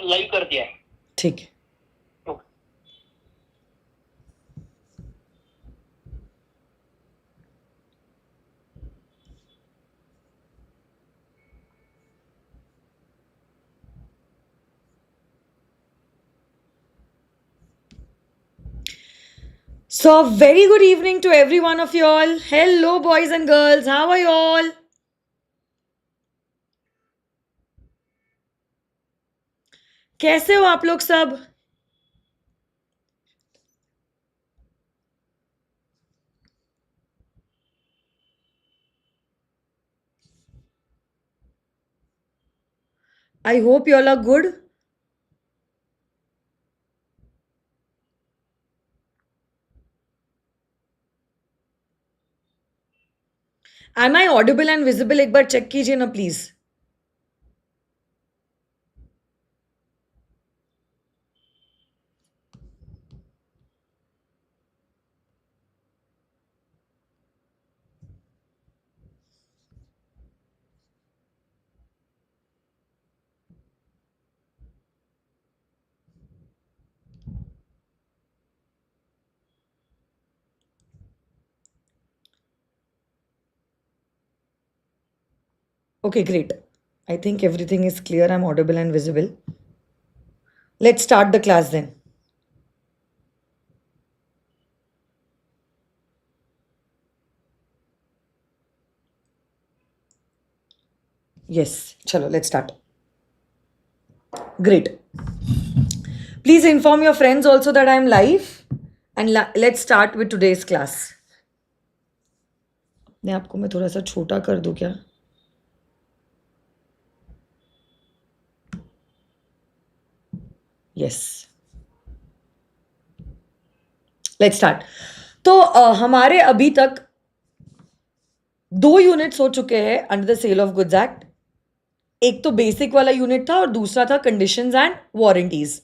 Ma'am live कर दिया है। ठीक है। So, very good evening to every one of you all. Hello, boys and girls. How are you all? कैसे हो आप लोग सब? I hope you all are good. Am I audible and visible? एक बार चेक कीजिए ना please. Okay, great. I think everything is clear. I'm audible and visible. Let's start the class then. Yes, chalo, let's start. Great. Please inform your friends also that I'm live and let's start with today's class. मैं आपको मैं थोड़ा सा छोटा कर दूं क्या? Yes. Let's start. तो हमारे अभी तक 2 यूनिट्स हो चुके हैं under the sale of goods act. एक तो बेसिक वाला यूनिट था और दूसरा था कंडीशंस एंड वारंटीज.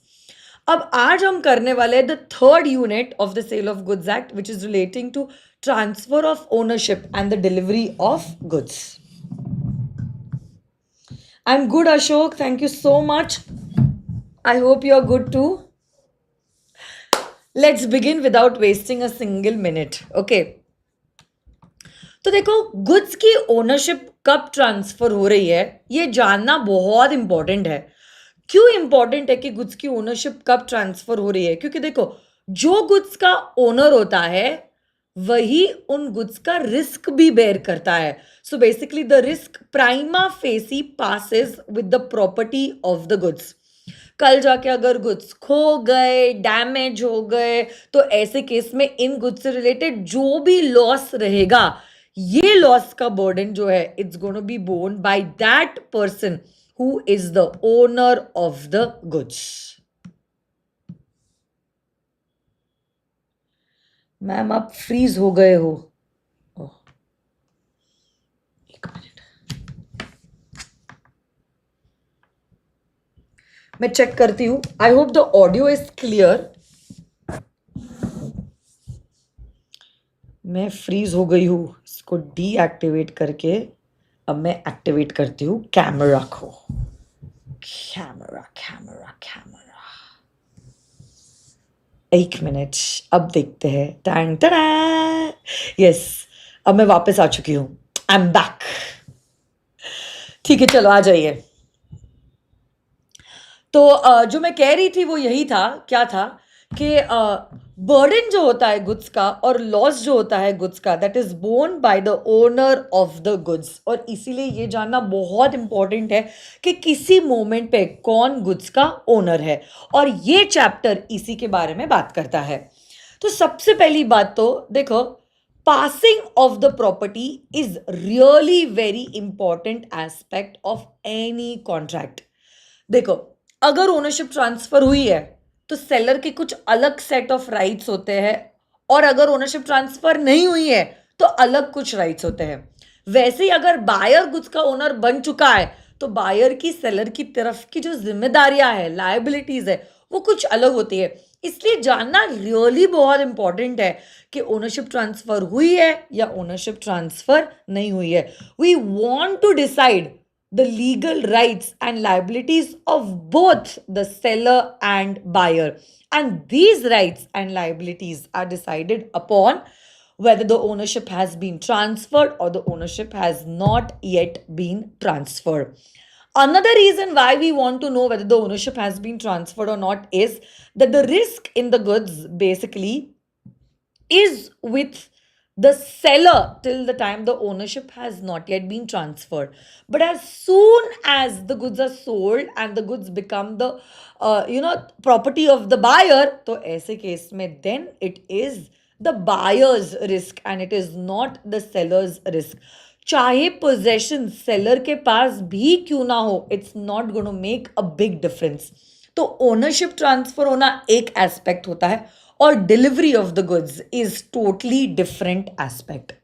अब आज हम करने वाले the third unit of the sale of goods act which is relating to transfer of ownership and the delivery of goods. I am good Ashok, thank you so much. I hope you are good too. Let's begin without wasting a single minute. Okay, तो देखो goods की ownership कब transfer हो रही है ये जानना बहुत इंपॉर्टेंट है. क्यों इंपॉर्टेंट है कि गुड्स की ओनरशिप कब ट्रांसफर हो रही है? क्योंकि देखो जो गुड्स का ओनर होता है वही उन गुड्स का रिस्क भी बेयर करता है. So basically the risk prima facie passes with the property of the goods. कल जाके अगर गुड्स खो गए, डैमेज हो गए, तो ऐसे केस में इन गुड्स से रिलेटेड जो भी लॉस रहेगा ये लॉस का बर्डन जो है it's gonna be borne by that person who is the owner of the goods. Ma'am आप फ्रीज हो गए हो. एक मिनट, मैं चेक करती हूं. I hope the audio is clear. मैं फ्रीज हो गई हूं, इसको डीएक्टिवेट करके अब मैं एक्टिवेट करती हूँ कैमरा को. Camera camera camera. एक मिनट, अब देखते हैं. Tang Tang. यस, अब मैं वापस आ चुकी हूँ. I am back. ठीक है, चलो आ जाइए. तो जो मैं कह रही थी वो यही था. क्या था कि बर्डन जो होता है गुड्स का और लॉस जो होता है गुड्स का that is borne by the owner of the goods. और इसीलिए ये जानना बहुत इंपॉर्टेंट है कि किसी मोमेंट पे कौन गुड्स का ओनर है, और ये चैप्टर इसी के बारे में बात करता है. तो सबसे पहली बात तो देखो, passing of the property is really very important aspect of any contract. देखो अगर ओनरशिप ट्रांसफर हुई है तो सेलर के कुछ अलग सेट ऑफ राइट्स होते हैं, और अगर ओनरशिप ट्रांसफर नहीं हुई है तो अलग कुछ राइट्स होते हैं. वैसे ही अगर बायर गुड्स का ओनर बन चुका है तो बायर की सेलर की तरफ की जो जिम्मेदारियां है, लायबिलिटीज है, वो कुछ अलग होती है. इसलिए जानना रियली बहुत इंपॉर्टेंट है कि ओनरशिप ट्रांसफर हुई है या ओनरशिप ट्रांसफर नहीं हुई है. We want to decide the legal rights and liabilities of both the seller and buyer. And these rights and liabilities are decided upon whether the ownership has been transferred or the ownership has not yet been transferred. Another reason why we want to know whether the ownership has been transferred or not is that the risk in the goods basically is with the seller till the time the ownership has not yet been transferred. But as soon as the goods are sold and the goods become the property of the buyer, तो ऐसे case में then it is the buyer's risk and it is not the seller's risk. चाहे possession seller के पास भी क्यों ना हो, it's not going to make a big difference. तो ownership transfer होना एक aspect होता है or delivery of the goods is totally different aspect.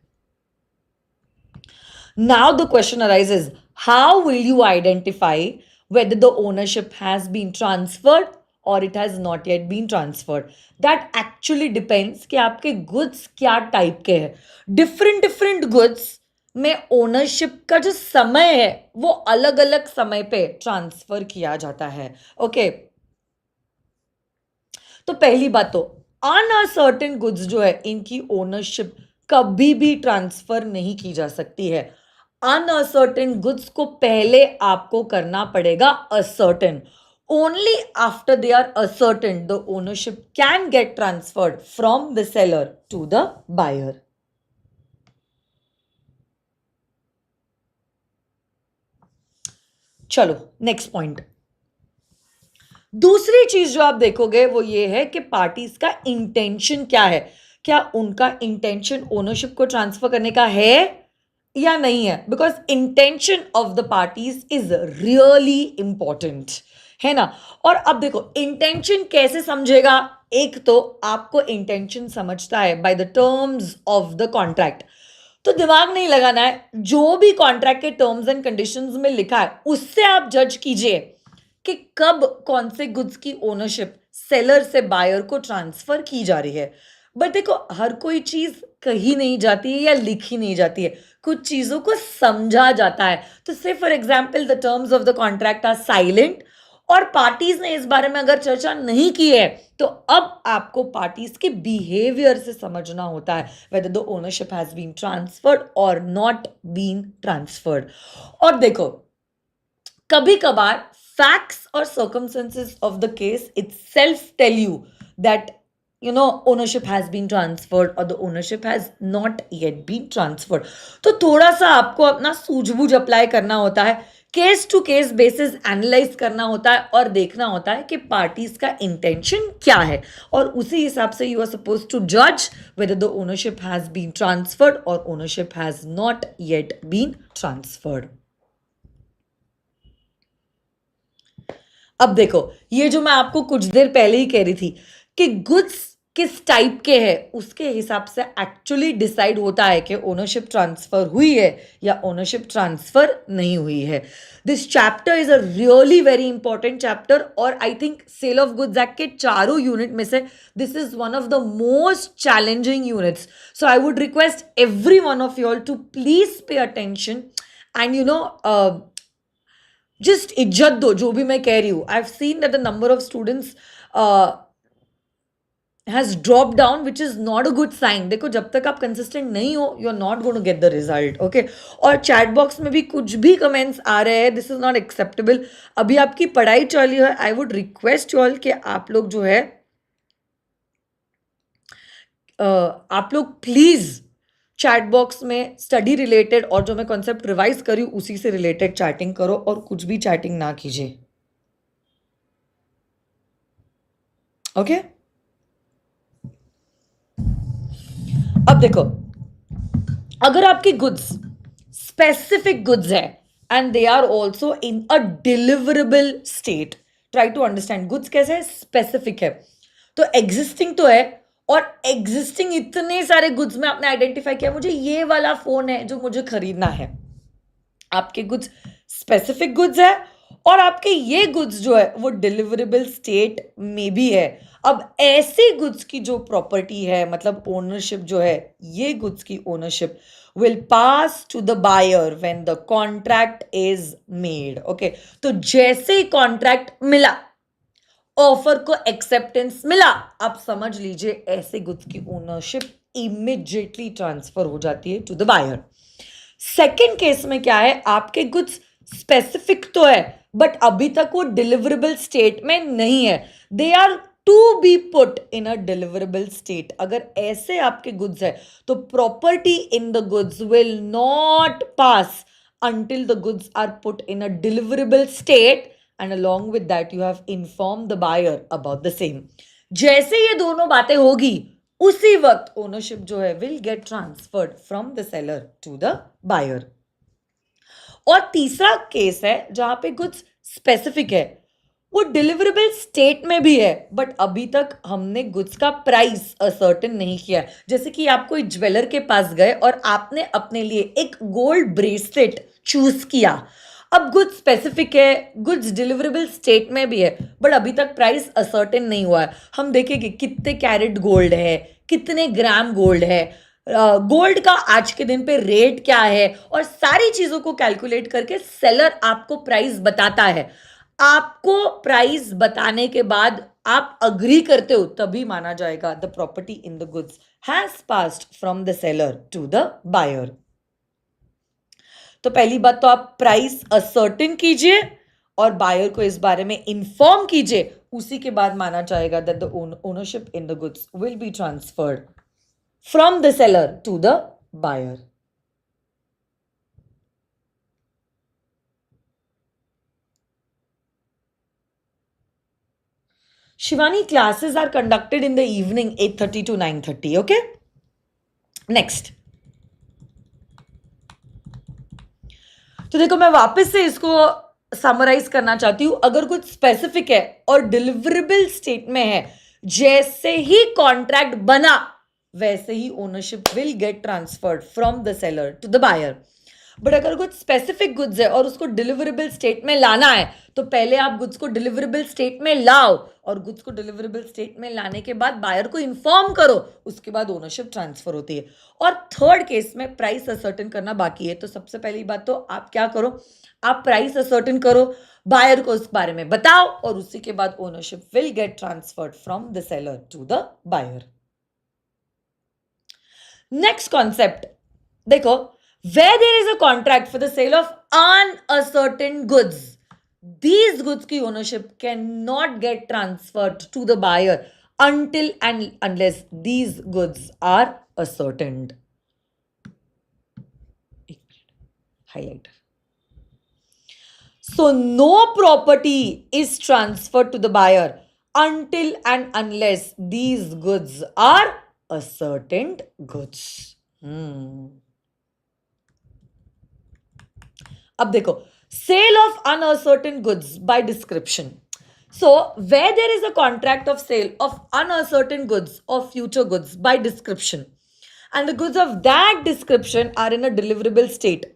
Now the question arises, how will you identify whether the ownership has been transferred or it has not yet been transferred? That actually depends कि आपके goods क्या type के हैं. Different goods में ownership का जो समय है वो अलग अलग समय पे ट्रांसफर किया जाता है. ओके, तो पहली बात तो अनसर्टेन गुड्स जो है इनकी ओनरशिप कभी भी ट्रांसफर नहीं की जा सकती है. अनसर्टेन गुड्स को पहले आपको करना पड़ेगा ascertain. Only after they are ascertain the ownership can get transferred from the seller to the buyer. चलो नेक्स्ट पॉइंट. दूसरी चीज जो आप देखोगे वो ये है कि पार्टीज का इंटेंशन क्या है. क्या उनका इंटेंशन ओनरशिप को ट्रांसफर करने का है या नहीं है. Because intention of the parties is really important है ना. और अब देखो इंटेंशन कैसे समझेगा. एक तो आपको इंटेंशन समझता है by the terms of the contract. तो दिमाग नहीं लगाना है, जो भी कॉन्ट्रैक्ट के टर्म्स एंड कंडीशंस में लिखा है उससे आप जज कीजिए कि कब कौन से गुड्स की ओनरशिप सेलर से बायर को ट्रांसफर की जा रही है. बट देखो हर कोई चीज कही नहीं जाती है या लिखी नहीं जाती है, कुछ चीजों को समझा जाता है. तो say for example the terms of the contract are silent और पार्टीज ने इस बारे में अगर चर्चा नहीं की है तो अब आपको पार्टीज के बिहेवियर से समझना होता है whether the ownership has been transferred और नॉट बीन ट्रांसफर्ड. और देखो कभी कभार facts or circumstances of the case itself tell you that ownership has been transferred or the ownership has not yet been transferred. तो थोड़ा सा आपको अपना सूझबूझ अप्लाई करना होता है, case to case basis analyse करना होता है और देखना होता है कि पार्टीज का इंटेंशन क्या है और उसी हिसाब से यू आर सपोज टू जज whether the ownership has been transferred और ownership has not yet been transferred. अब देखो ये जो मैं आपको कुछ देर पहले ही कह रही थी कि गुड्स किस टाइप के हैं उसके हिसाब से एक्चुअली डिसाइड होता है कि ओनरशिप ट्रांसफर हुई है या ओनरशिप ट्रांसफर नहीं हुई है. This chapter is a really very important chapter और I think sale of goods act के चारों यूनिट में से this is one of the most challenging units. So I would request every one of you all to please pay attention and just इज्जत दो जो भी मैं कह रही हूँ. I've seen that the number of students has dropped down, which is not a good sign. देखो जब तक आप consistent नहीं हो you are not going to get the result. Okay? और chat box में भी कुछ भी comments आ रहे हैं, this is not acceptable. अभी आपकी पढ़ाई चल रही है, I would request you all कि आप लोग जो है आप लोग प्लीज चैट बॉक्स में स्टडी रिलेटेड और जो मैं कॉन्सेप्ट रिवाइज करी उसी से रिलेटेड चैटिंग करो और कुछ भी चैटिंग ना कीजिए. ओके अब देखो अगर आपकी गुड्स स्पेसिफिक गुड्स है and they are also in a deliverable state. Try to understand goods कैसे है, स्पेसिफिक है. तो एग्जिस्टिंग तो है और एग्जिस्टिंग इतने सारे गुड्स में आपने आइडेंटिफाई किया मुझे ये वाला फोन है जो मुझे खरीदना है. आपके गुड्स स्पेसिफिक गुड्स है और आपके ये गुड्स जो है वो डिलीवरेबल स्टेट में भी है। अब ऐसे गुड्स की जो प्रॉपर्टी है, मतलब ओनरशिप जो है, ये गुड्स की ownership will pass to the buyer when the contract is made. Okay, तो जैसे ही कॉन्ट्रैक्ट मिला, ऑफर को एक्सेप्टेंस मिला, आप समझ लीजिए ऐसे गुड्स की ओनरशिप इमीडिएटली ट्रांसफर हो जाती है to the buyer. Second case में क्या है, आपके गुड्स स्पेसिफिक तो है बट अभी तक वो डिलीवरेबल स्टेट में नहीं है, they are to be put in a deliverable state. अगर ऐसे आपके गुड्स है तो property in the goods will not pass until the goods are put in a deliverable state and along with that you have informed the buyer about the same। जैसे ये दोनों बातें होगी उसी वक्त ओनरशिप जो है will get transferred from the seller to the buyer. और तीसरा केस है जहां पे गुड्स स्पेसिफिक है, वो डिलीवरेबल स्टेट में भी है बट अभी तक हमने गुड्स का प्राइस असर्टेन नहीं किया। जैसे कि आप कोई ज्वेलर के पास गए और आपने अपने लिए एक गोल्ड ब्रेसलेट चूज किया, अब गुड्स स्पेसिफिक है, गुड्स डिलीवरेबल स्टेट में भी है बट अभी तक प्राइस असर्टेन नहीं हुआ है। हम देखेंगे कितने कैरेट गोल्ड है, कितने ग्राम गोल्ड है, गोल्ड का आज के दिन पे रेट क्या है, और सारी चीजों को कैलकुलेट करके सेलर आपको प्राइस बताता है। आपको प्राइस बताने के बाद आप अग्री करते हो तभी माना जाएगा the property in the goods has passed from the seller to the buyer. तो पहली बात तो आप प्राइस असर्टेन कीजिए और बायर को इस बारे में इंफॉर्म कीजिए, उसी के बाद माना जाएगा that the ownership in the goods will be transferred from the seller to the buyer. Shivani, classes are conducted in the evening 8:30 to 9:30. Okay, next। तो देखो मैं वापस से इसको समराइज करना चाहती हूं। अगर कुछ स्पेसिफिक है और डिलीवरेबल स्टेट में है, जैसे ही कॉन्ट्रैक्ट बना वैसे ही ownership will get transferred from the seller to the buyer. But अगर कुछ स्पेसिफिक गुड्स है और उसको डिलीवरेबल स्टेट में लाना है तो पहले आप गुड्स को डिलीवरेबल स्टेट में लाओ और गुड्स को डिलीवरेबल स्टेट में लाने के बाद बायर को इन्फॉर्म करो, उसके बाद ओनरशिप ट्रांसफर होती है। और थर्ड केस में प्राइस असर्टेन करना बाकी है, तो सबसे पहली बात तो आप क्या करो, आप प्राइस असर्टेन करो, बायर को उस बारे में बताओ और उसी के बाद ownership will get transferred from the seller to the buyer. Next concept देखो, where there is a contract for the sale of uncertain goods, these goods की ownership cannot get transferred to the buyer until and unless these goods are ascertained। Highlighter। So no property is transferred to the buyer until and unless these goods are ascertained goods। अब देखो, sale of unascertained goods by description. So where there is a contract of sale of unascertained goods और future goods by description and the goods of that description are in a deliverable state,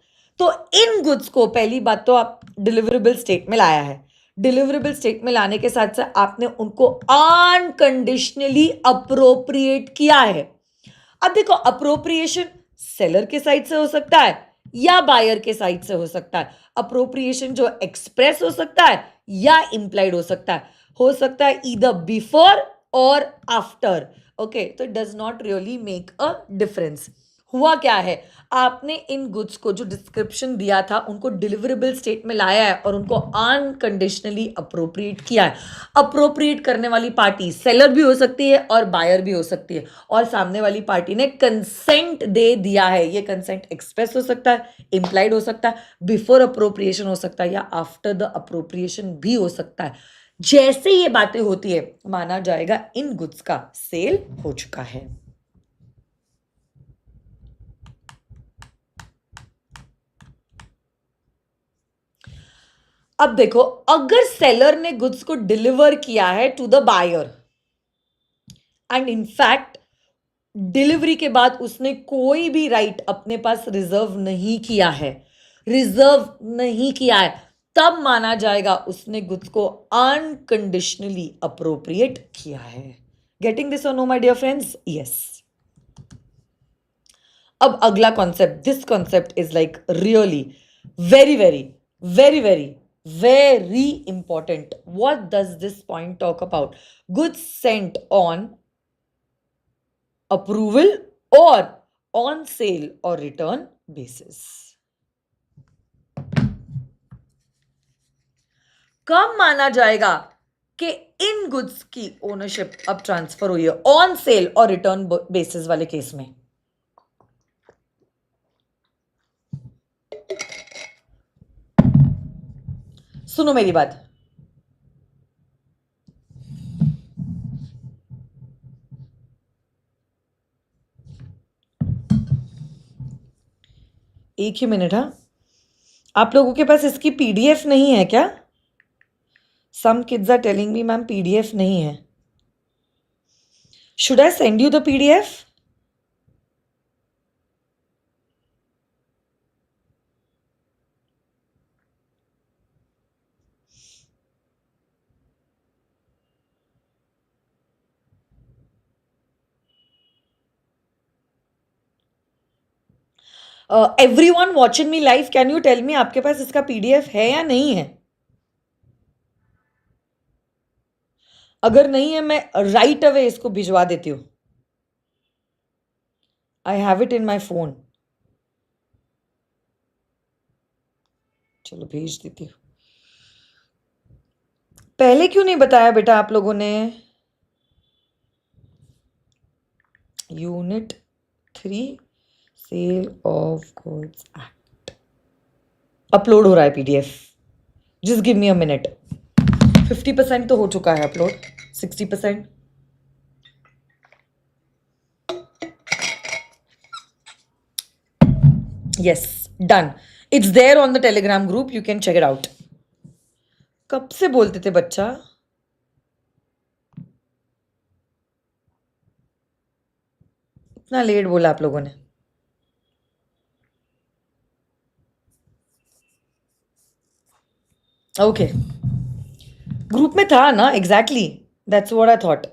तो in goods को पहली बात तो आप deliverable state में लाया है, डिलीवरेबल स्टेट में लाने के साथ साथ आपने उनको अनकंडीशनली अप्रोप्रिएट किया है। अब देखो, अप्रोप्रिएशन सेलर के साइड से हो सकता है या बायर के साइड से हो सकता है। अप्रोप्रिएशन जो एक्सप्रेस हो सकता है या इंप्लाइड हो सकता है ईदर बिफोर और आफ्टर। ओके, तो it does not really make a difference. हुआ क्या है, आपने इन गुड्स को जो डिस्क्रिप्शन दिया था उनको डिलीवरेबल स्टेट में लाया है और उनको अनकंडीशनली अप्रोप्रिएट किया है। अप्रोप्रिएट करने वाली पार्टी सेलर भी हो सकती है और बायर भी हो सकती है, और सामने वाली पार्टी ने कंसेंट दे दिया है। ये कंसेंट एक्सप्रेस हो सकता है, इंप्लाइड हो सकता है, बिफोर अप्रोप्रिएशन हो सकता है या आफ्टर द अप्रोप्रिएशन भी हो सकता है। जैसे ये बातें होती है माना जाएगा इन गुड्स का सेल हो चुका है। अब देखो, अगर सेलर ने गुड्स को डिलीवर किया है to the buyer and in fact delivery के बाद उसने कोई भी राइट अपने पास रिजर्व नहीं किया है, तब माना जाएगा उसने गुड्स को अनकंडीशनली अप्रोप्रिएट किया है. Getting this or no my dear friends? Yes. अब अगला concept, this concept is like really very very very very very important. What does this point talk about? Goods sent on approval or on sale or return basis. कब माना जाएगा कि इन goods की ownership अब transfer हुई है? On sale और return basis वाले केस में. सुनो मेरी बात. एक ही मिनट. हाँ, आप लोगों के पास इसकी पीडीएफ नहीं है क्या? Some kids are telling me ma'am PDF नहीं है. Should I send you the PDF? Everyone watching me live, can you tell me आपके पास इसका पीडीएफ है या नहीं है? अगर नहीं है मैं राइट अवे इसको भिजवा देती हूं. I have it in my phone. चलो भेज देती हूं. पहले क्यों नहीं बताया बेटा आप लोगों ने? Unit 3 sale of goods act upload हो रहा है PDF. Just give me a minute. 50% तो हो चुका है upload. 60%. yes, done. It's there on the Telegram group. You can check it out. कब से बोलते थे बच्चा? इतना लेट बोला आप लोगों ने. ओके, ग्रुप में था ना? Exactly, that's what I thought.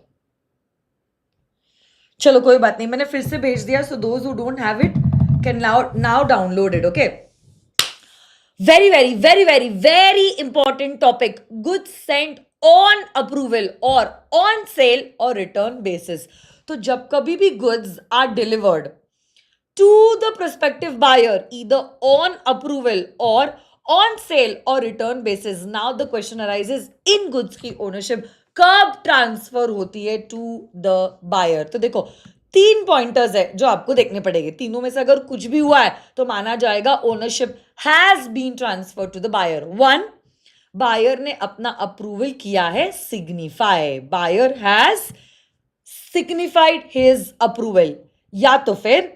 चलो कोई बात नहीं, मैंने फिर से भेज दिया. So those who don't have it can now download it. Okay. very very very very very important topic. Goods sent on approval or on sale or return basis. तो जब कभी भी goods are delivered to the prospective buyer either on approval or on sale or return basis, now the question arises, in goods की ownership कब transfer होती है to the buyer? तो देखो 3 पॉइंटर्स है जो आपको देखने पड़ेंगे. तीनों में से अगर कुछ भी हुआ है तो माना जाएगा ownership has been transfer to the buyer. 1, buyer ने अपना अप्रूवल किया है, signify. Buyer has signified his approval. या तो फिर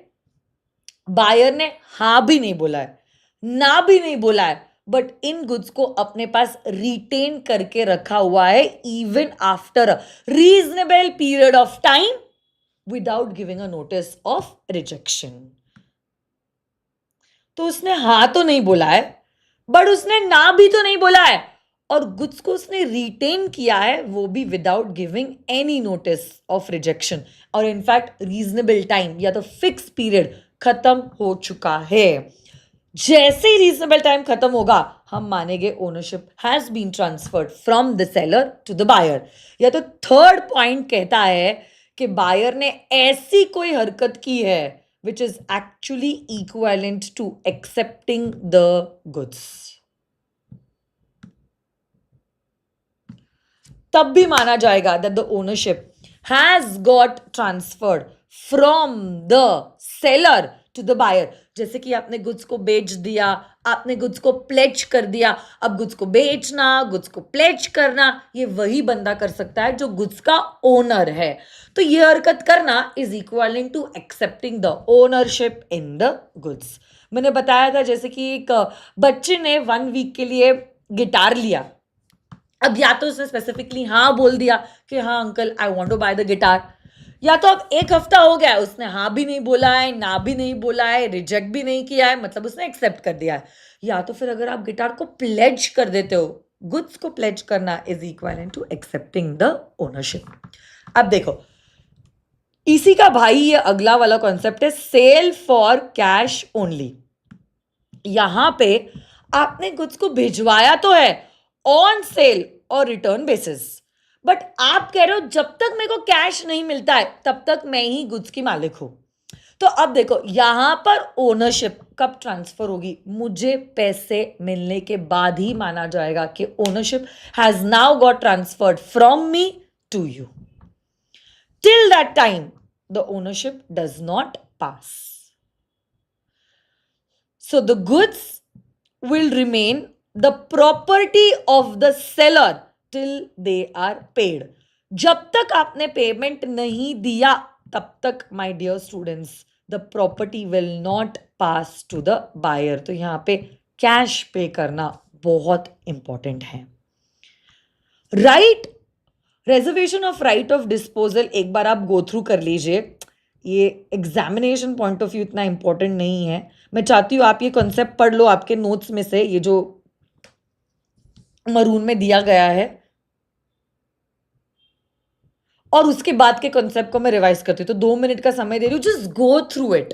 बायर ने हाँ भी नहीं बोला है, ना भी नहीं बोला है, बट इन गुड्स को अपने पास रिटेन करके रखा हुआ है even after a reasonable period of time without giving a notice of rejection. तो उसने हाँ तो नहीं बोला है, बट उसने ना भी तो नहीं बोला है, और गुड्स को उसने रिटेन किया है, वो भी without giving any notice of rejection. और इनफैक्ट रीजनेबल टाइम या तो फिक्स पीरियड खत्म हो चुका है. जैसे ही रीजनेबल टाइम खत्म होगा हम मानेंगे ownership has been transferred from the seller to the buyer. या तो थर्ड पॉइंट कहता है कि बायर ने ऐसी कोई हरकत की है which is actually equivalent to accepting the goods. तब भी माना जाएगा that the ownership has got transferred from the seller to the buyer. जैसे कि आपने गुड्स को बेच दिया, आपने गुड्स को प्लेज कर दिया. अब गुड्स को बेचना, गुड्स को प्लेज करना, ये वही बंदा कर सकता है जो गुड्स का ओनर है. तो ये हरकत करना is equalling to accepting the ownership in the goods. मैंने बताया था जैसे कि एक बच्चे ने 1 वीक के लिए गिटार लिया. अब या तो उसने स्पेसिफिकली हाँ बोल दिया कि हाँ uncle I want to buy the guitar, या तो अब एक हफ्ता हो गया है, उसने हाँ भी नहीं बोला है, ना भी नहीं बोला है, रिजेक्ट भी नहीं किया है, मतलब उसने एक्सेप्ट कर दिया है। या तो फिर अगर आप गिटार को प्लेज कर देते हो, गुड्स को प्लेज करना is equal to accepting the ownership. अब देखो, इसी का भाई ये अगला वाला कॉन्सेप्ट है सेल फॉर कैश ओनली। यहां पे आपने गुड्स को भिजवाया तो है ऑन सेल और रिटर्न बेसिस, बट आप कह रहे हो जब तक मेरे को कैश नहीं मिलता है तब तक मैं ही गुड्स की मालिक हूं। तो अब देखो यहां पर ओनरशिप कब ट्रांसफर होगी, मुझे पैसे मिलने के बाद ही माना जाएगा कि ownership has now got transferred from me to you. Till that time the ownership does not pass. So the goods will remain the property of the seller till they are paid. जब तक आपने payment नहीं दिया तब तक my dear students the property will not pass to the buyer. तो यहाँ पे कैश पे करना बहुत इंपॉर्टेंट है। Right, reservation of right of disposal एक बार आप गो थ्रू कर लीजिए, ये एग्जामिनेशन पॉइंट ऑफ व्यू इतना इंपॉर्टेंट नहीं है। मैं चाहती हूँ आप ये कॉन्सेप्ट पढ़ लो आपके नोट्स में से, ये जो मरून में दिया गया है, और उसके बाद के कॉन्सेप्ट को मैं रिवाइज करती हूँ। तो 2 मिनट का समय दे रही हूँ, just go through it.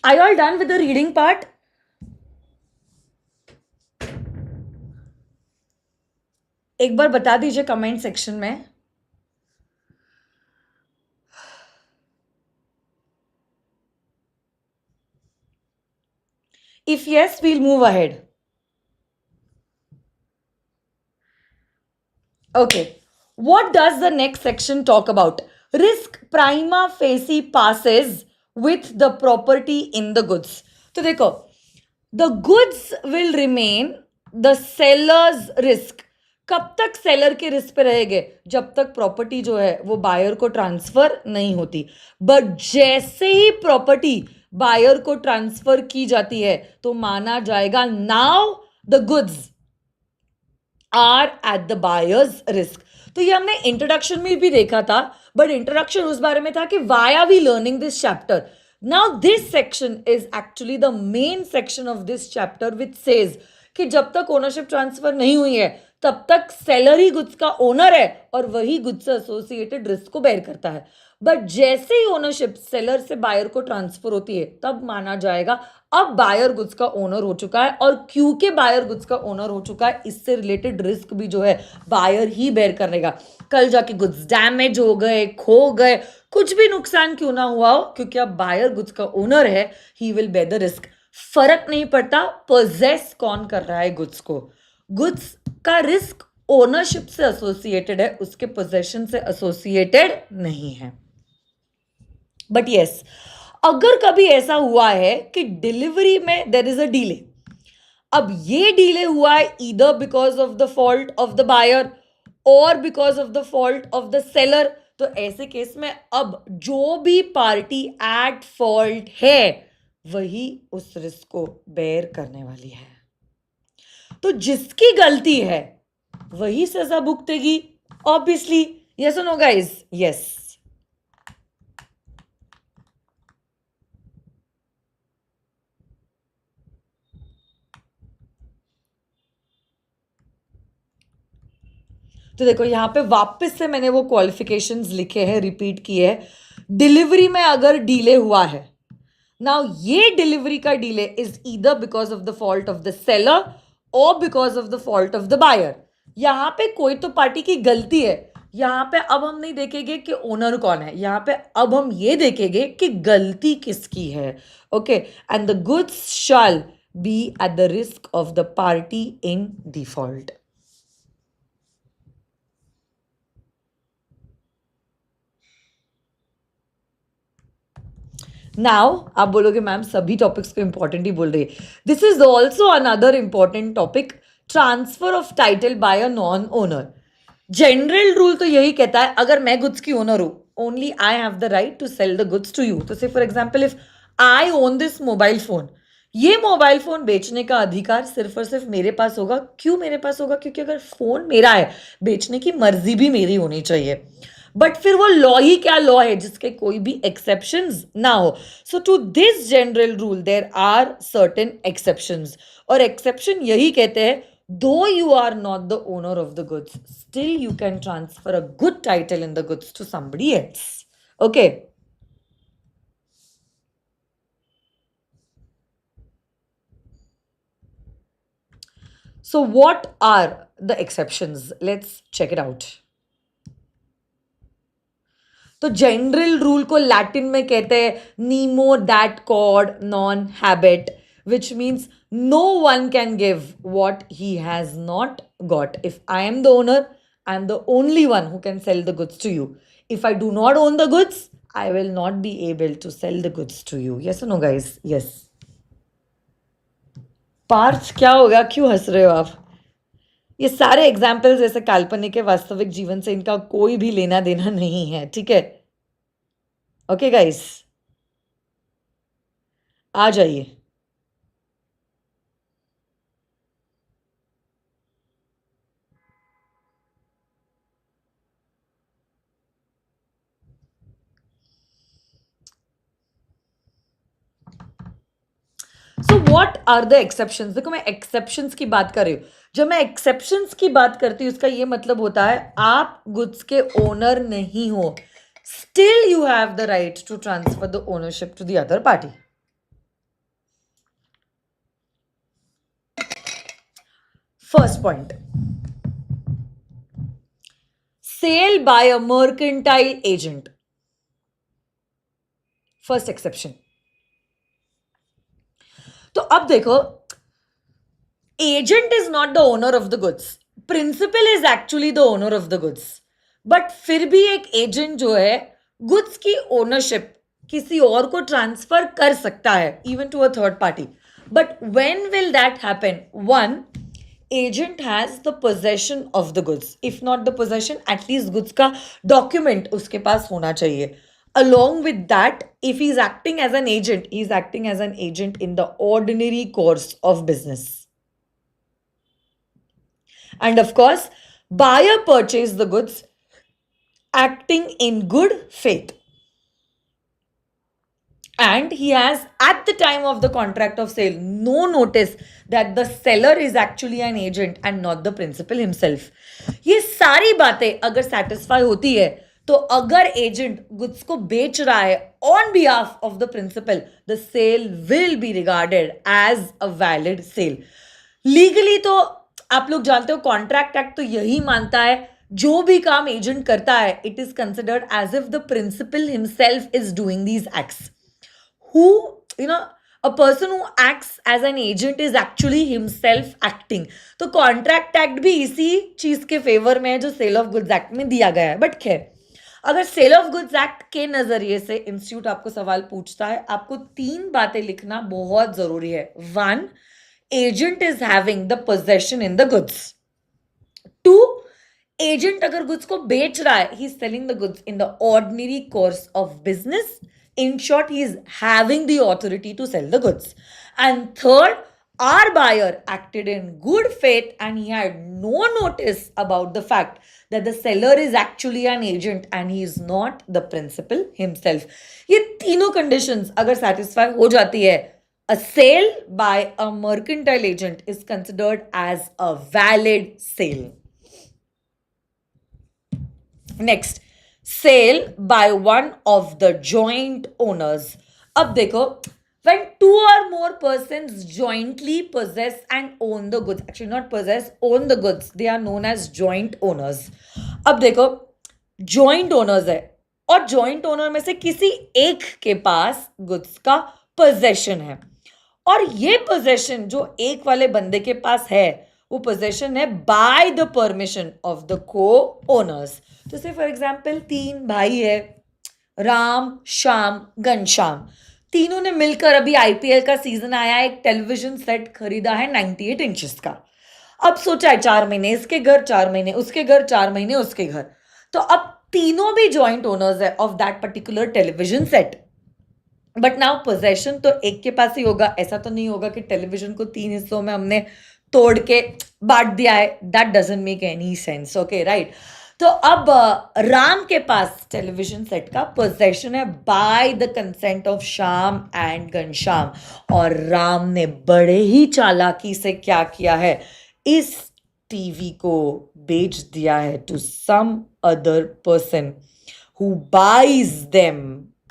Are you all done with the reading part? एक बार बता दीजिए कमेंट सेक्शन में। If yes, we'll move ahead. Okay, what does the next section talk about? Risk prima facie passes with the property in the goods. तो देखो, the goods will remain the seller's risk. कब तक seller के risk पे रहेंगे? जब तक property जो है वो बायर को ट्रांसफर नहीं होती। बट जैसे ही प्रॉपर्टी बायर को ट्रांसफर की जाती है तो माना जाएगा now the goods are at the buyer's risk. तो ये हमने इंट्रोडक्शन में भी देखा था, बट इंट्रोडक्शन उस बारे में था कि why are we learning this chapter. Now this section is actually the main section of this chapter which says कि जब तक ओनरशिप ट्रांसफर नहीं हुई है तब तक सेलर ही गुड्स का ओनर है और वही गुड्स से एसोसिएटेड रिस्क को बेयर करता है। बट जैसे ही ओनरशिप सेलर से बायर को ट्रांसफर होती है तब माना जाएगा अब बायर गुड्स का ओनर हो चुका है, और क्योंकि बायर गुड्स का ओनर हो चुका है इससे रिलेटेड रिस्क भी जो है बायर ही बेयर करेगा। कल जाके गुड्स डैमेज हो गए, खो गए, कुछ भी नुकसान क्यों ना हुआ हो, क्योंकि अब बायर गुड्स का ओनर है, he will bear the risk. फर्क नहीं पड़ता पोजेस कौन कर रहा है गुड्स को, गुड्स का रिस्क ओनरशिप से एसोसिएटेड है, उसके पोजेशन से एसोसिएटेड नहीं है। बट यस, अगर कभी ऐसा हुआ है कि डिलीवरी में देयर इज अ डिले, अब ये डिले हुआ है either because of the fault of the buyer और because of the fault of the seller, तो ऐसे केस में अब जो भी पार्टी एट फॉल्ट है वही उस रिस्क को बेयर करने वाली है। तो जिसकी गलती है वही सजा भुगतेगी, ऑब्वियसली। यस और नो गाइस? यस। तो देखो यहां पे वापस से मैंने वो क्वालिफिकेशंस लिखे हैं, रिपीट किए हैं। डिलीवरी में अगर डिले हुआ है, नाउ ये डिलीवरी का delay is either because of the fault of the seller और because of the fault of the buyer. यहां पे कोई तो पार्टी की गलती है। यहां पे अब हम नहीं देखेंगे कि ओनर कौन है, यहां पे अब हम ये देखेंगे कि गलती किसकी है। Okay, and the goods shall be at the risk of the party in default. Now आप बोलोगे मैम सभी टॉपिक्स को इंपॉर्टेंट ही बोल रही है। This is also another important topic, transfer of title by a non owner. General rule तो यही कहता है अगर मैं गुड्स की ओनर हूं, only I have the right to sell the goods to you. तो say for example if I own this mobile phone, ये मोबाइल फोन बेचने का अधिकार सिर्फ और सिर्फ मेरे पास होगा। क्यों मेरे पास होगा? क्योंकि अगर फोन मेरा है, बेचने की मर्जी भी मेरी होनी चाहिए। बट फिर वो लॉ ही क्या लॉ है जिसके कोई भी एक्सेप्शंस ना हो। So to this general rule there are certain exceptions, और एक्सेप्शन यही कहते हैं though you are not the owner of the goods, still you can transfer a good title in the goods to somebody else. Okay. So what are the exceptions? Let's check it out. तो general rule को Latin में कहते हैं नीमो दैट कॉड नॉन हैबिट, which means no one can give what he has not got. If I am the owner, I am the only one who can sell the goods to you. If I do not own the goods, I will not be able to sell the goods to you. Yes or no, guys? Yes. Parth क्या हो गया, क्यों हंस रहे हो आप? ये सारे एग्जाम्पल्स ऐसे काल्पनिक है, वास्तविक जीवन से इनका कोई भी लेना देना नहीं है, ठीक है? ओके गाइस, आ जाइए। So what are the exceptions? देखो मैं एक्सेप्शंस की बात कर रही हूँ। जब मैं एक्सेप्शंस की बात करती हूँ, उसका ये मतलब होता है आप गुड्स के ओनर नहीं हो, still you have the right to transfer the ownership to the other party. First point, sale by a mercantile agent. First exception. तो अब देखो, agent is not the owner of the goods, principal is actually the owner of the goods. But फिर भी एक agent जो है goods की ownership किसी और को ट्रांसफर कर सकता है, even to a third party. But when will that happen? One, agent has the possession of the goods, if not the possession, at least goods का डॉक्यूमेंट उसके पास होना चाहिए। Along with that, if he's acting as an agent, he's acting as an agent in the ordinary course of business. And of course, buyer purchased the goods acting in good faith. And he has, at the time of the contract of sale, no notice that the seller is actually an agent and not the principal himself. ये सारी बातें अगर satisfy होती है, तो अगर agent goods को बेच रहा है on behalf of the principal, the sale will be regarded as a valid sale. Legally तो आप लोग जानते हो, कॉन्ट्रैक्ट एक्ट तो यही मानता है जो भी काम एजेंट करता है, it is considered as if the principal himself is doing these acts. Who you know, a person who acts as an agent is actually himself acting. तो कॉन्ट्रैक्ट एक्ट भी इसी चीज के फेवर में है जो सेल ऑफ गुड्स एक्ट में दिया गया है। बट खैर, अगर सेल ऑफ गुड्स एक्ट के नजरिए से इंस्टीट्यूट आपको सवाल पूछता है, आपको तीन बातें लिखना बहुत जरूरी है। One, agent is having the possession in the goods. Two, agent अगर गुड्स को बेच रहा है, he is selling the goods in the ordinary course of business. In short, he is having the authority to sell the goods. And third, our buyer acted in good faith and he had no notice about the fact that the seller is actually an agent and he is not the principal himself. ये तीनों conditions अगर satisfy हो जाती है, a sale by a mercantile agent is considered as a valid sale. Next, sale by one of the joint owners. अब देखो, when two or more persons jointly possess and own the goods, actually not possess, own the goods, they are known as joint owners. अब देखो, joint owners है और joint owner में से किसी एक के पास goods का possession है और ये possession जो एक वाले बंदे के पास है वो पोजेशन है by the permission of the को ओनर्स. तो से फॉर एग्जाम्पल 3 भाई है, राम, श्याम, घनश्याम, तीनों ने मिलकर अभी आईपीएल का सीजन आया है, एक टेलीविजन सेट खरीदा है 98 इंचेस का. अब सोचा है 4 महीने इसके घर, 4 महीने उसके घर, 4 महीने उसके घर. तो अब तीनों भी जॉइंट ओनर्स है of that particular television set. But now possession तो एक के पास ही होगा. ऐसा तो नहीं होगा कि टेलीविजन को 3 हिस्सों में हमने तोड़ के बांट दिया है. That doesn't make any sense. Okay, right. तो अब राम के पास टेलीविजन सेट का पोजेशन है by the consent of Shyam and Ghanshyam. और राम ने बड़े ही चालाकी से क्या किया है, इस टीवी को बेच दिया है to some other person who buys them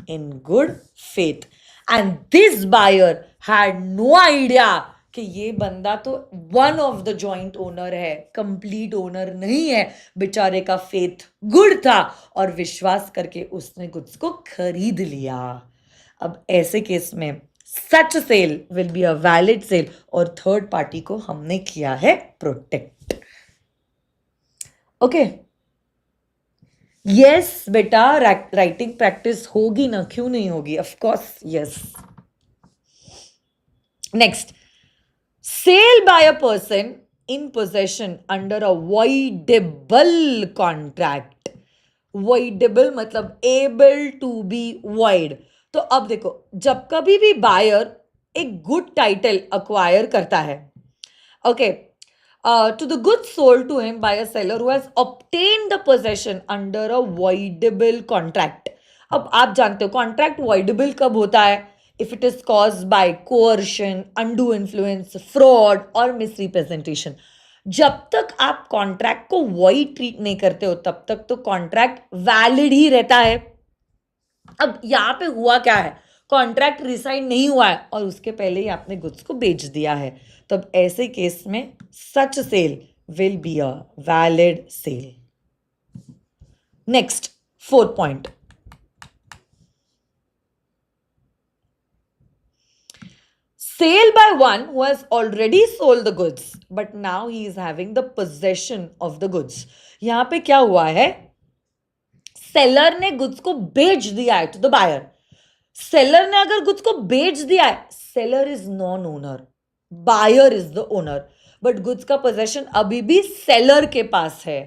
in good faith. And this buyer had no idea कि ये बंदा तो one of the joint owner है, कंप्लीट ओनर नहीं है. बेचारे का फेथ गुड था और विश्वास करके उसने गुड्स को खरीद लिया. अब ऐसे केस में such sale will be a valid sale और थर्ड पार्टी को हमने किया है प्रोटेक्ट. ओके, यस बेटा, राइटिंग प्रैक्टिस होगी ना, क्यों नहीं होगी? Of course yes. Next, sale by a person in possession under a voidable contract. voidable मतलब able to be void. तो अब देखो, जब कभी भी बायर एक गुड टाइटल अक्वायर करता है, okay, to the goods sold to him by a seller who has obtained the possession under a voidable contract. अब आप जानते हो कॉन्ट्रैक्ट voidable कब होता है? If it is caused by coercion, undue influence, fraud or misrepresentation. जब तक आप कॉन्ट्रैक्ट को void ट्रीट नहीं करते हो तब तक तो कॉन्ट्रैक्ट वैलिड ही रहता है. अब यहाँ पे हुआ क्या है, कॉन्ट्रैक्ट रिसाइन नहीं हुआ है और उसके पहले ही आपने गुड्स को बेच दिया है. तब ऐसे केस में such sale will be a valid sale. Next, 4th point, sale by one who has already sold the goods but now he is having the possession of the goods. यहां पे क्या हुआ है, सेलर ने goods को बेच दिया है टू द बायर. सेलर ने अगर गुड्स को बेच दिया है, seller is non owner, buyer is the owner, but goods का पोजेशन अभी भी सेलर के पास है.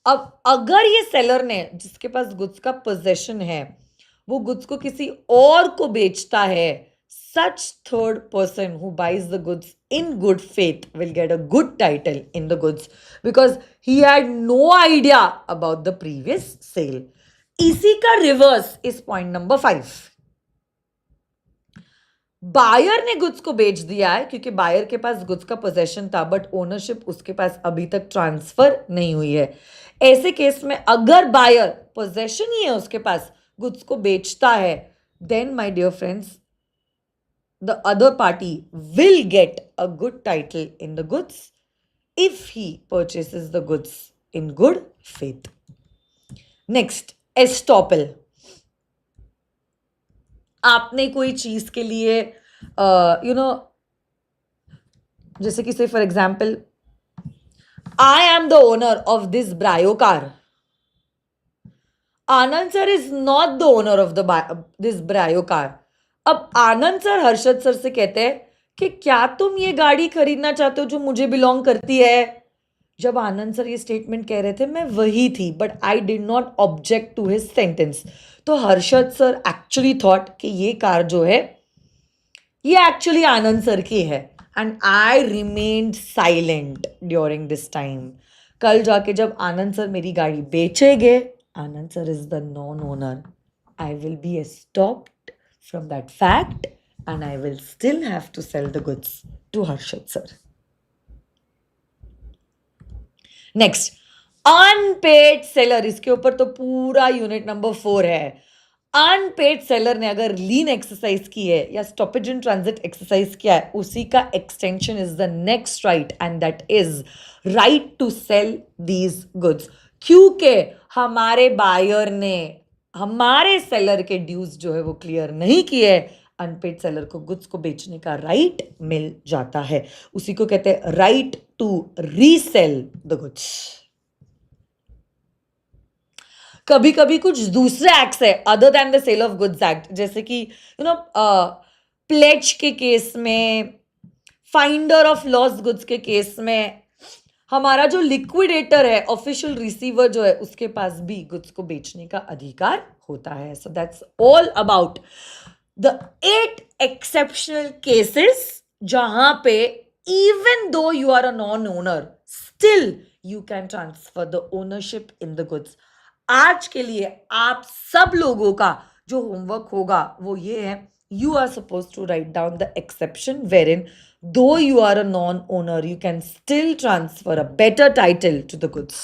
अब अगर ये सेलर ने जिसके पास गुड्स का पोजेशन है वो गुड्स को किसी और को बेचता है, such third person who buys the goods in good faith will get a good title in the goods because he had no idea about the previous sale. इसी का रिवर्स इस पॉइंट नंबर 5. बायर ने goods को बेच दिया है क्योंकि buyer के पास गुड्स का पोजेशन था बट ओनरशिप उसके पास अभी तक ट्रांसफर नहीं हुई है. ऐसे केस में अगर बायर पोजेशन ही है उसके पास, गुड्स को बेचता है, then my dear friends the other party will get a good title in the goods if he purchases the goods in good faith. Next, estoppel. आपने कोई चीज के लिए जैसे कि से for example, I am the owner of this ब्रायो car. Anand sir is not the owner of this ब्रायो car. अब आनंद sir Harshad sir से कहते हैं कि क्या तुम ये गाड़ी खरीदना चाहते हो जो मुझे बिलोंग करती है? जब आनंद सर ये स्टेटमेंट कह रहे थे मैं वही थी, but I did not object to his sentence. तो हर्षद सर एक्चुअली थॉट कि ये कार जो है ये एक्चुअली आनंद सर की है. And I remained silent during this time. कल जाके जब आनंद सर मेरी गाड़ी बेचेंगे, Anand sir is the non owner, I will be stopped from that fact and I will still have to sell the goods to Harshad sir. Next, unpaid seller. इसके ऊपर तो पूरा यूनिट नंबर 4 है. अनपेड सेलर ने अगर लीन exercise की है या स्टॉपेज इन ट्रांजिट एक्सरसाइज किया है, उसी का extension is the next right and that is right to sell these goods. क्योंकि हमारे बायर ने हमारे सेलर के ड्यूज जो है वो क्लियर नहीं किए, अनपेड सेलर को गुड्स को बेचने का राइट मिल जाता है. उसी को कहते हैं right to resell the goods. कभी कभी कुछ दूसरे एक्ट्स है other than the sale of goods act, जैसे कि यू नो प्लेज के केस में, फाइंडर ऑफ लॉस्ट गुड्स के केस में हमारा जो लिक्विडेटर है, ऑफिशियल रिसीवर जो है, उसके पास भी गुड्स को बेचने का अधिकार होता है. So that's all about the 8 exceptional cases जहां पे even though you are a non owner still you can transfer the ownership in the goods. आज के लिए आप सब लोगों का जो होमवर्क होगा वो ये है, you are supposed to write down the exception wherein though you are a non-owner you can still transfer a better title to the goods.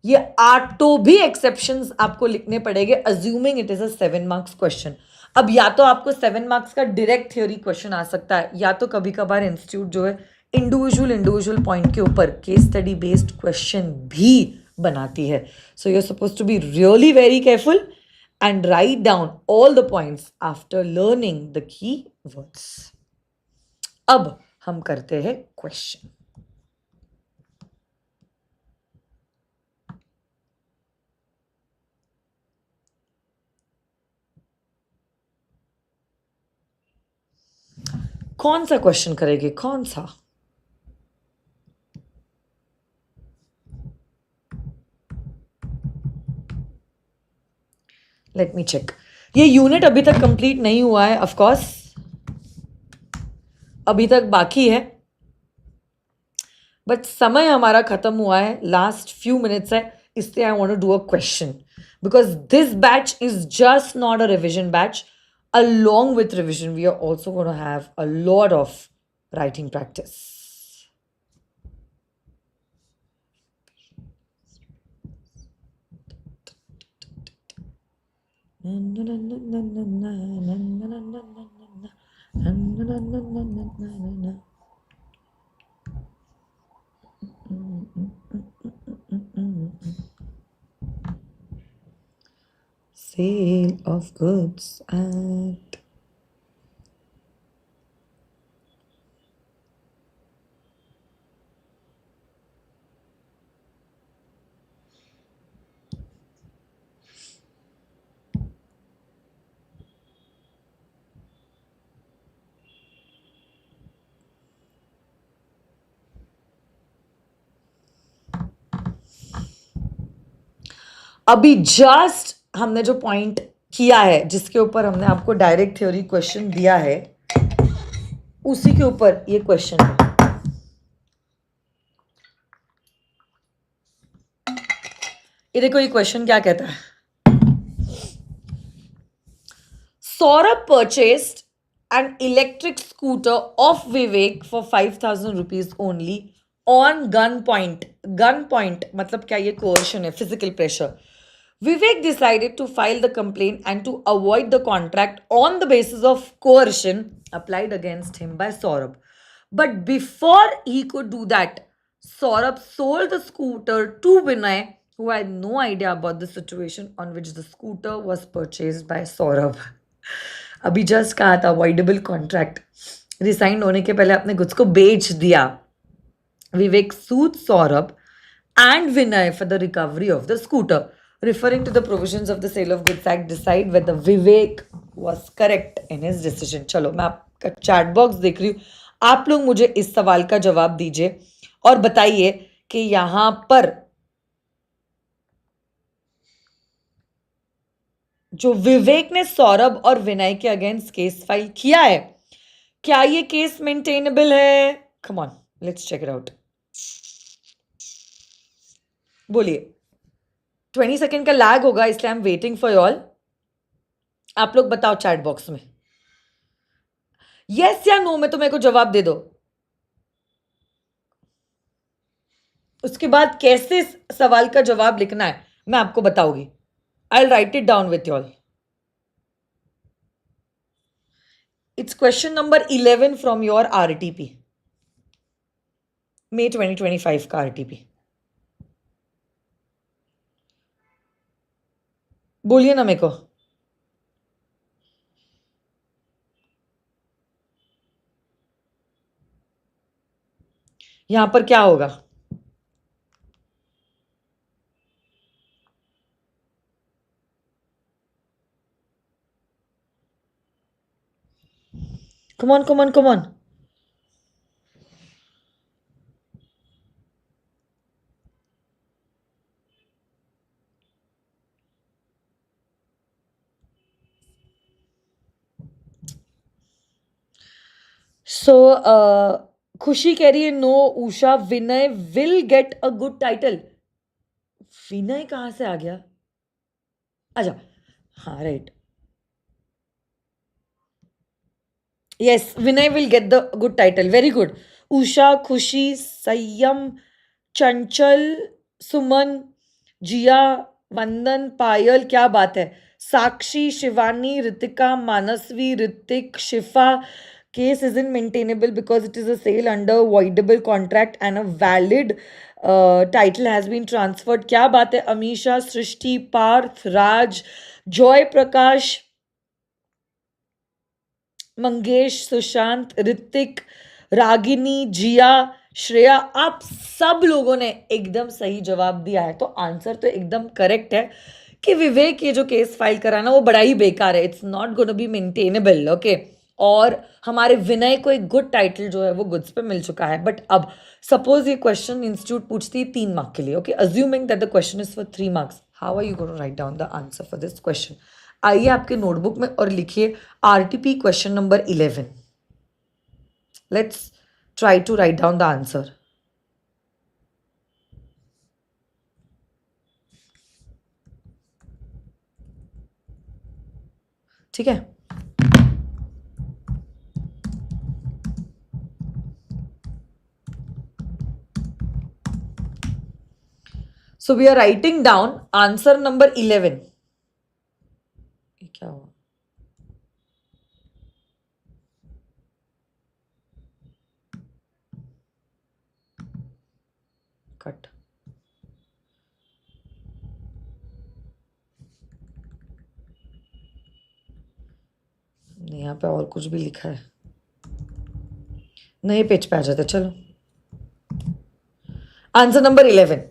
ये 8 भी exceptions आपको लिखने पड़ेंगे assuming it is a 7 marks question. अब या तो आपको 7 marks का direct theory question आ सकता है, या तो कभी कभार इंस्टीट्यूट जो है इंडिविजुअल पॉइंट के ऊपर केस स्टडी बेस्ड क्वेश्चन भी बनाती है. So you are suppose to be really very careful and write down all the points after learning the key words. अब हम करते हैं क्वेश्चन. कौन सा क्वेश्चन करेंगे, कौन सा? Let me check. ये यूनिट अभी तक कंप्लीट नहीं हुआ है, ऑफ कोर्स अभी तक बाकी है, बट समय हमारा खत्म हुआ है, लास्ट फ्यू मिनट्स है, इसलिए I want to do a question because this batch is just not a revision batch. Along with revision, we are also going to have a lot of writing practice. Sale of goods at अभी just हमने जो point किया है, जिसके ऊपर हमने आपको direct theory question दिया है, उसी के ऊपर ये क्वेश्चन है. ये देखो, ये क्वेश्चन क्या कहता है. Saurabh purchased an electric scooter of Vivek for 5,000 rupees only on gun point. Gun point मतलब क्या? ये कोर्शन है, physical pressure. Vivek decided to file the complaint and to avoid the contract on the basis of coercion applied against him by Saurabh. But before he could do that, Saurabh sold the scooter to Vinay, who had no idea about the situation on which the scooter was purchased by Saurabh. अभी just कहा था avoidable contract. Resigned होने के पहले अपने goods को बेच दिया. विवेक सूड Saurabh and Vinay for the recovery of the scooter. Referring to the provisions of the Sale of Goods Act, decide whether Vivek was correct in his decision. चलो, मैं आपका चैट बॉक्स देख रही हूँ. आप लोग मुझे इस सवाल का जवाब दीजिए और बताइए कि यहां पर जो विवेक ने सौरभ और विनय के अगेंस्ट केस फाइल किया है, क्या ये केस मेंटेनेबल है? Come on, let's check it out. बोलिए। 20 सेकेंड का लैग होगा, इसलिए I am waiting for all. आप लोग बताओ चैट बॉक्स में यस या नो में, तो मेरे को जवाब दे दो। उसके बाद कैसे सवाल का जवाब लिखना है मैं आपको बताऊंगी। I will write it down with all. It's question number 11 from your RTP, May 2025 का आरटीपी। बोलिए ना मेरे को। यहां पर क्या होगा? Come on come on come on. So Khushi कह रही है no. Usha, Vinay will get a good title. Vinay कहां से आ गया? अच्छा, हाँ right. Yes, Vinay will get the good title, very good. Usha, Khushi, Sanyam, चंचल, सुमन, जिया, वंदन, पायल, क्या बात है। साक्षी, शिवानी, रितिका, मानसवी, ऋतिक, शिफा। Case isn't maintainable because it is a sale under voidable contract and a valid title has been transferred. क्या बात है। अमीशा, सृष्टि, पार्थ, राज, जॉय प्रकाश, मंगेश, सुशांत, ऋतिक, रागिनी, जिया, श्रेया, आप सब लोगों ने एकदम सही जवाब दिया है। तो आंसर तो एकदम करेक्ट है कि विवेक ये जो केस फाइल कराना वो बड़ा ही बेकार है। It's not gonna be maintainable. Okay. और हमारे विनय को एक गुड टाइटल जो है वो गुड्स पे मिल चुका है। बट अब सपोज ये क्वेश्चन इंस्टीट्यूट पूछती है 3 मार्क के लिए। Okay, assuming that the question is for 3 marks, how are you gonna write down the answer for this question? आइए आपके नोटबुक में और लिखिए RTP question number 11। Let's try to write down the answer. ठीक है। So we are writing down answer number 11। क्या हुआ? Cut. यहाँ पे और कुछ भी लिखा है। नए पेज पे आ जाते। चलो, आंसर नंबर 11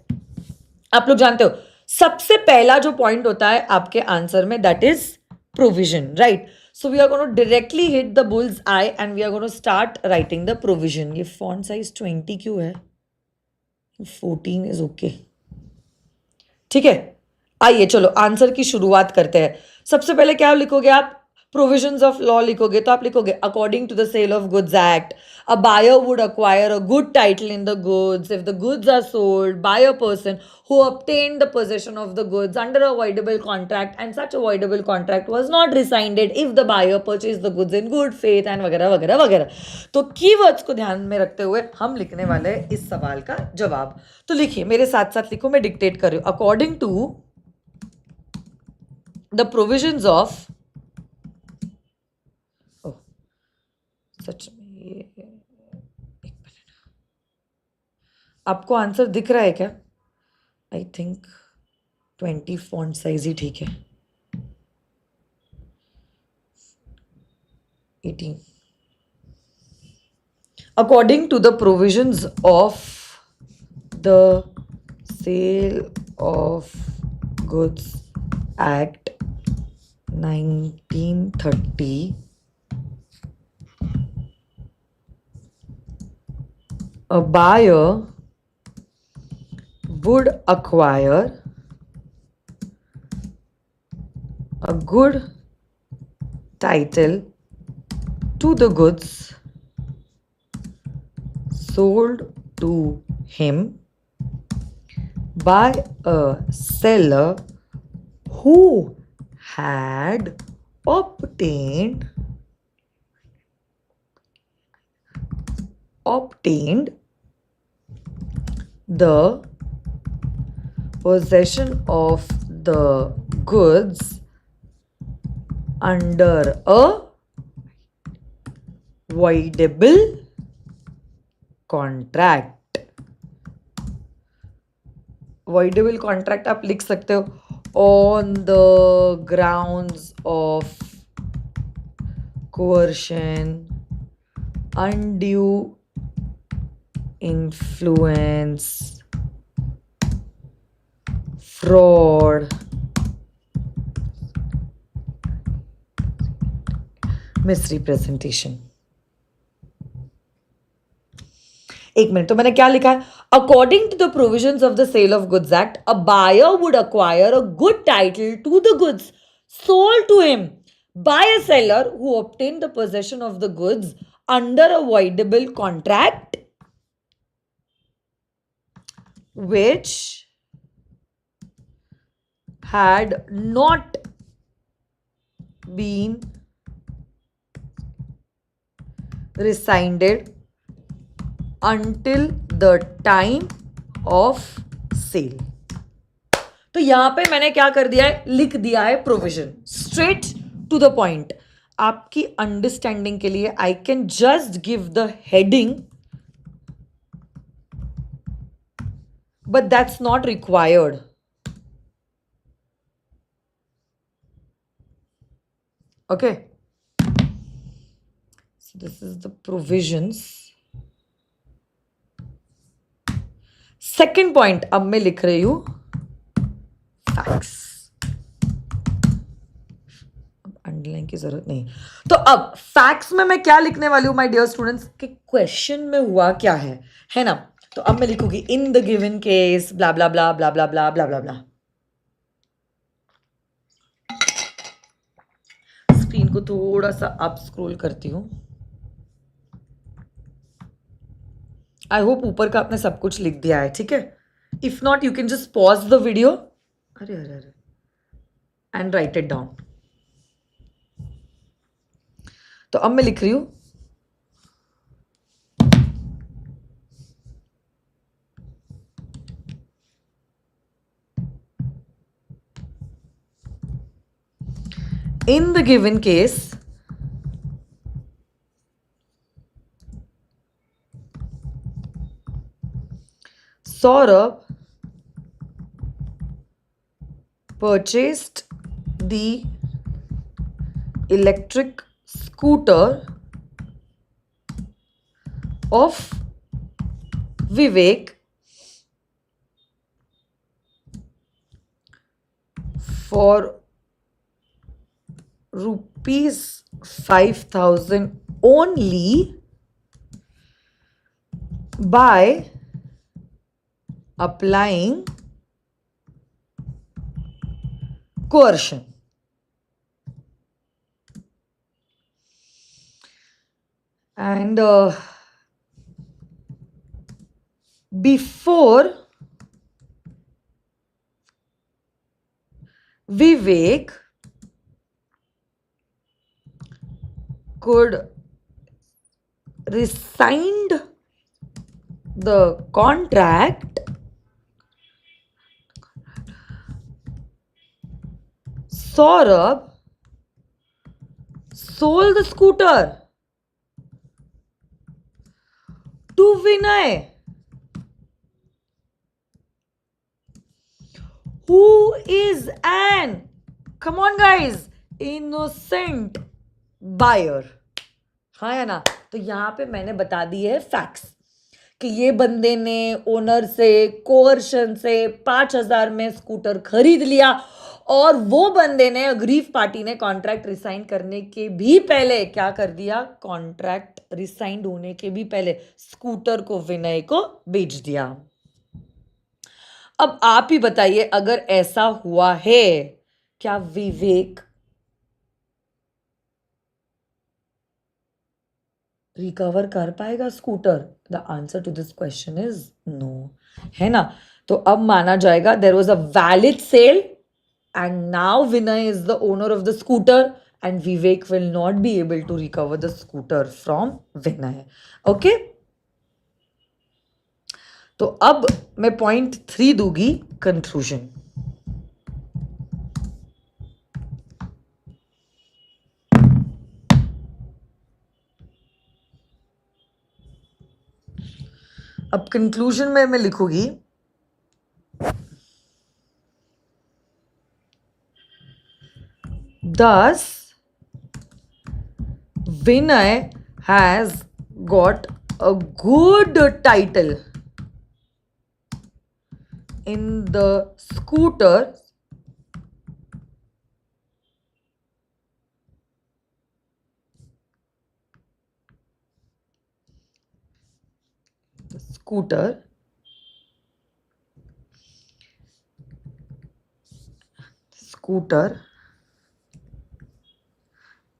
आप लोग जानते हो सबसे पहला जो पॉइंट होता है आपके आंसर में, that is provision, right? So we are gonna directly hit the bull's eye and we are gonna start writing the provision. ये फॉन्ट साइज 20 क्यों है? 14 इज ओके। ठीक है, आइए चलो आंसर की शुरुआत करते हैं। सबसे पहले क्या लिखोगे आप? प्रोविजंस ऑफ लॉ लिखोगे तो आप लिखोगे according to the sale of goods act a buyer would acquire a good title in the goods if the goods are sold by a person who obtained the possession of the goods under a voidable contract and such a voidable contract was not rescinded if the buyer purchased the goods in good faith and वगैरह वगैरह वगैरह। तो keywords को ध्यान में रखते हुए हम लिखने वाले हैं इस सवाल का जवाब। तो लिखिए मेरे साथ साथ लिखो, मैं डिक्टेट कर रही हूं। According to the provisions of, सच में ये एक मिनट, आपको आंसर दिख रहा है क्या? आई थिंक 20 फॉन्ट साइज ही ठीक है। 18 according to the provisions of the sale of goods act 1930 a buyer would acquire a good title to the goods sold to him by a seller who had obtained the possession of the goods under a voidable contract. voidable contract आप लिख सकते हो on the grounds of coercion, undue influence, fraud, misrepresentation. एक minute, तो मैंने क्या लिखा है? According to the provisions of the sale of goods act, a buyer would acquire a good title to the goods sold to him by a seller who obtain the possession of the goods under a voidable contract which had not been rescinded until the time of sale. तो यहां पे मैंने क्या कर दिया है? लिख दिया है provision, straight to the point. आपकी अंडरस्टैंडिंग के लिए I can just give the heading, but that's not required. Okay, so this is the provisions. Second point अब मैं लिख रही हूं facts. अब अंडरलाइन की जरूरत नहीं. तो अब फैक्ट्स में मैं क्या लिखने वाली हूं माय डियर स्टूडेंट्स, कि क्वेश्चन में हुआ क्या है ना. तो अब मैं लिखूंगी in the given case blah blah blah blah blah blah blah blah blah. Screen को थोड़ा सा अप स्क्रॉल करती हूं. आई होप ऊपर का आपने सब कुछ लिख दिया है, ठीक है. If not you can just pause the video, अरे अरे अरे, एंड राइट इट डाउन. तो अब मैं लिख रही हूं in the given case, Saurabh purchased the electric scooter of Vivek for rupees 5,000 only by applying coercion. And before Vivek could rescind the contract, Saurabh sold the scooter to Vinay, who is an, come on guys, innocent buyer. हाँ या ना. तो यहां पे मैंने बता दी है facts कि ये बंदे ने ओनर से कोअर्शन से 5,000 में स्कूटर खरीद लिया, और वो बंदे ने, अग्रीव पार्टी ने, कॉन्ट्रैक्ट रिसाइन करने के भी पहले क्या कर दिया, कॉन्ट्रैक्ट रिसाइंड होने के भी पहले स्कूटर को विनय को बेच दिया। अब आप ही बताइए, अगर ऐसा हुआ है, क्या विवेक रिकवर कर पाएगा scooter? The answer to this question is no, है ना। तो अब माना जाएगा there was a valid sale and now Vinay is the owner of the scooter and Vivek will not be able to recover the scooter from Vinay. Okay, तो अब मैं point 3 दूंगी, कंक्लूजन। अब कंक्लूजन में मैं लिखूंगी, thus Vinay has got a good title in the scooter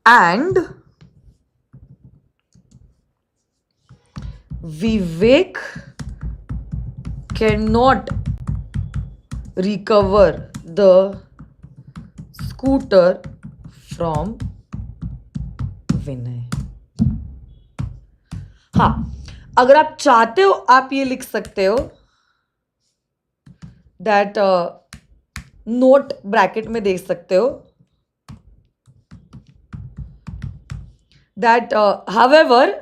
and Vivek cannot recover the scooter from विनय। हाँ, अगर आप चाहते हो आप ये लिख सकते हो दैट, नोट ब्रैकेट में देख सकते हो that however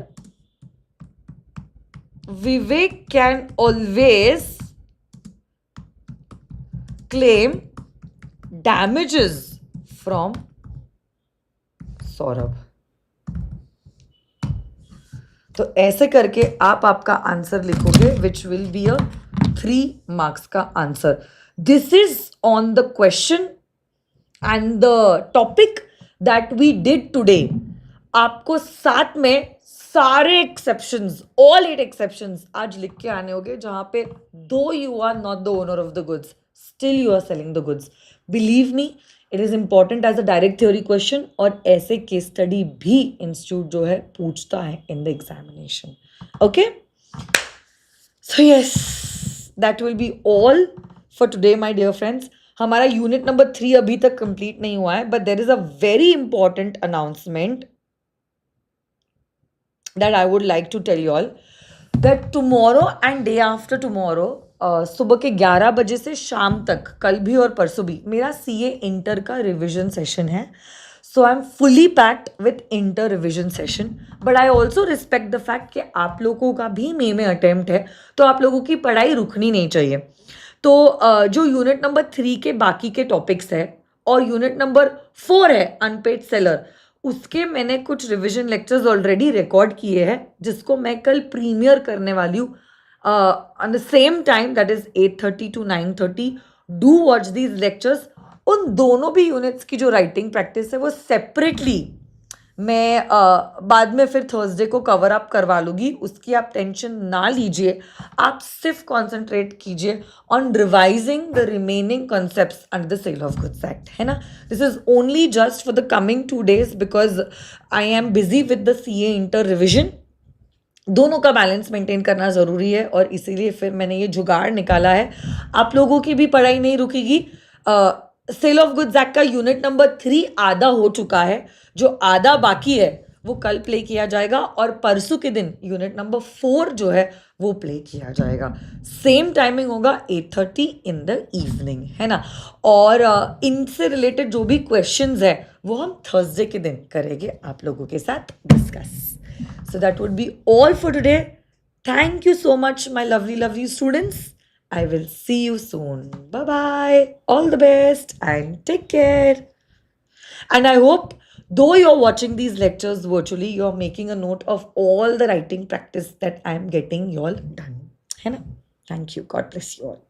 Vivek can always claim damages from Saurabh. तो ऐसे करके आप आपका आंसर लिखोगे which will be a 3 marks का answer. This is on the question and the topic that we did today. आपको साथ में सारे एक्सेप्शंस, ऑल 8 एक्सेप्शंस आज लिख के आने होंगे, जहां पे though you are not the owner of the goods, still you are selling the goods. Believe me, it is important as a direct theory question, और ऐसे केस स्टडी भी इंस्टीट्यूट जो है पूछता है in the examination. Okay, so yes, that will be all for today my dear friends. हमारा unit number 3 अभी तक कंप्लीट नहीं हुआ है, but there is a very important announcement that I would like to tell you all, that tomorrow and day after tomorrow, सुबह के 11 बजे से शाम तक, कल भी और परसों भी, मेरा CA इंटर का रिविजन सेशन है। So I am fully packed with inter revision session, but I also respect the fact कि आप लोगों का भी मई में अटेम्प्ट है, तो आप लोगों की पढ़ाई रुकनी नहीं चाहिए। तो जो यूनिट नंबर 3 के बाकी के टॉपिक्स है, और यूनिट नंबर 4 है अनपेड सेलर, उसके मैंने कुछ रिविजन लेक्चर्स ऑलरेडी रिकॉर्ड किए हैं, जिसको मैं कल प्रीमियर करने वाली हूँ on the same time, that is 8:30 to 9:30। Do watch these lectures. उन दोनों भी यूनिट्स की जो राइटिंग प्रैक्टिस है वो सेपरेटली मैं बाद में फिर थर्सडे को कवर अप करवा लूँगी, उसकी आप टेंशन ना लीजिए। आप सिर्फ कॉन्सेंट्रेट कीजिए on revising the remaining concepts under the sale of goods act, है ना। This is only just for the coming 2 days because I am busy with the CA inter revision. दोनों का बैलेंस मेंटेन करना ज़रूरी है, और इसीलिए फिर मैंने ये जुगाड़ निकाला है। आप लोगों की भी पढ़ाई नहीं रुकेगी। सेल ऑफ गुड्स एक्ट का यूनिट नंबर 3 आधा हो चुका है, जो आधा बाकी है वो कल प्ले किया जाएगा, और परसों के दिन यूनिट नंबर 4 जो है वो प्ले किया जाएगा। सेम टाइमिंग होगा 8:30 इन द इवनिंग, है ना। और इनसे रिलेटेड जो भी क्वेश्चंस है वो हम थर्सडे के दिन करेंगे आप लोगों के साथ discuss. So that would be all for today. Thank you so much, my lovely students. I will see you soon. Bye bye. All the best and take care. And I hope though you're watching these lectures virtually, you're making a note of all the writing practice that I'm getting you all done. है ना? Thank you. God bless you all.